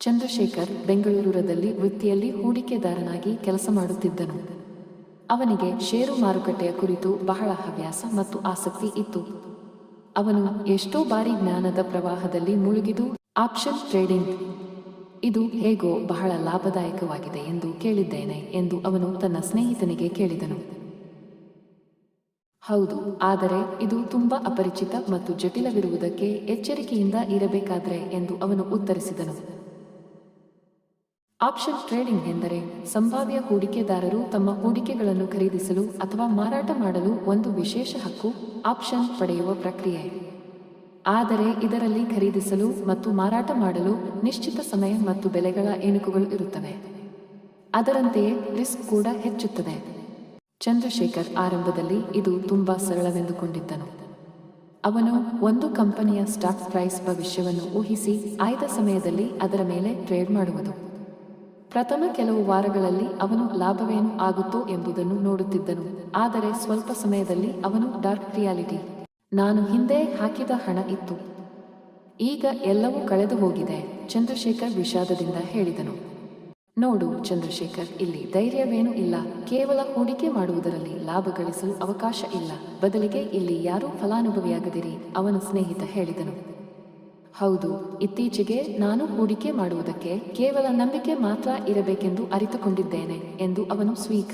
ಚಂದ್ರಶೇಖರ್ ಬೆಂಗಳೂರಲ್ಲಿ ವೃತ್ತಿಯಲ್ಲಿ ಹೂಡಿಕೆದಾರನಾಗಿ ಕೆಲಸ ಮಾಡುತ್ತಿದ್ದನು. ಅವನಿಗೆ ಷೇರು ಮಾರುಕಟ್ಟೆಯ ಕುರಿತು ಬಹಳ ಹವ್ಯಾಸ ಮತ್ತು ಆಸಕ್ತಿ ಇತ್ತು. ಅವನು ಎಷ್ಟೋ ಬಾರಿ ಜ್ಞಾನದ ಪ್ರವಾಹದಲ್ಲಿ ಮುಳುಗಿದು ಆಪ್ಷನ್ ಟ್ರೇಡಿಂಗ್ ಇದು ಹೇಗೋ ಬಹಳ ಲಾಭದಾಯಕವಾಗಿದೆ ಎಂದು ಕೇಳಿದ್ದೇನೆ ಎಂದು ಅವನು ತನ್ನ ಸ್ನೇಹಿತನಿಗೆ ಕೇಳಿದನು. ಹೌದು, ಆದರೆ ಇದು ತುಂಬಾ ಅಪರಿಚಿತ ಮತ್ತು ಜಟಿಲವಿರುವುದಕ್ಕೆ ಎಚ್ಚರಿಕೆಯಿಂದ ಇರಬೇಕಾದ್ರೆ ಎಂದು ಅವನು ಉತ್ತರಿಸಿದನು. ಆಪ್ಷನ್ ಟ್ರೇಡಿಂಗ್ ಎಂದರೆ ಸಂಭಾವ್ಯ ಹೂಡಿಕೆದಾರರು ತಮ್ಮ ಹೂಡಿಕೆಗಳನ್ನು ಖರೀದಿಸಲು ಅಥವಾ ಮಾರಾಟ ಮಾಡಲು ಒಂದು ವಿಶೇಷ ಹಕ್ಕು ಆಪ್ಷನ್ ಪಡೆಯುವ ಪ್ರಕ್ರಿಯೆ. ಆದರೆ ಇದರಲ್ಲಿ ಖರೀದಿಸಲು ಮತ್ತು ಮಾರಾಟ ಮಾಡಲು ನಿಶ್ಚಿತ ಸಮಯ ಮತ್ತು ಬೆಲೆಗಳ ಎಣಿಕೆಗಳು ಇರುತ್ತವೆ. ಅದರಂತೆಯೇ ರಿಸ್ಕ್ ಕೂಡ ಹೆಚ್ಚುತ್ತದೆ. ಚಂದ್ರಶೇಖರ್ ಆರಂಭದಲ್ಲಿ ಇದು ತುಂಬಾ ಸರಳವೆಂದುಕೊಂಡಿದ್ದನು. ಅವನು ಒಂದು ಕಂಪನಿಯ ಸ್ಟಾಕ್ ಪ್ರೈಸ್ ಭವಿಷ್ಯವನ್ನು ಊಹಿಸಿ ಆಯ್ದ ಸಮಯದಲ್ಲಿ ಅದರ ಮೇಲೆ ಟ್ರೇಡ್ ಮಾಡುವುದು. ಪ್ರಥಮ ಕೆಲವು ವಾರಗಳಲ್ಲಿ ಅವನು ಲಾಭವೇನು ಆಗುತ್ತೋ ಎಂಬುದನ್ನು ನೋಡುತ್ತಿದ್ದನು. ಆದರೆ ಸ್ವಲ್ಪ ಸಮಯದಲ್ಲಿ ಅವನು ಡಾರ್ಕ್ ರಿಯಾಲಿಟಿ, ನಾನು ಹಿಂದೆ ಹಾಕಿದ ಹಣ ಇತ್ತು, ಈಗ ಎಲ್ಲವೂ ಕಳೆದು ಹೋಗಿದೆ, ಚಂದ್ರಶೇಖರ್ ವಿಷಾದದಿಂದ ಹೇಳಿದನು. ನೋಡು ಚಂದ್ರಶೇಖರ್, ಇಲ್ಲಿ ಧೈರ್ಯವೇನೂ ಇಲ್ಲ, ಕೇವಲ ಹೂಡಿಕೆ ಮಾಡುವುದರಲ್ಲಿ ಲಾಭ ಗಳಿಸಲು ಅವಕಾಶ ಇಲ್ಲ, ಬದಲಿಗೆ ಇಲ್ಲಿ ಯಾರೂ ಫಲಾನುಭವಿಯಾಗದಿರಿ, ಅವನ ಸ್ನೇಹಿತ ಹೇಳಿದನು. ಹೌದು, ಇತ್ತೀಚೆಗೆ ನಾನು ಹೂಡಿಕೆ ಮಾಡುವುದಕ್ಕೆ ಕೇವಲ ನಂಬಿಕೆ ಮಾತ್ರ ಇರಬೇಕೆಂದು ಅರಿತುಕೊಂಡಿದ್ದೇನೆ ಎಂದು ಅವನು ಸ್ವೀಕ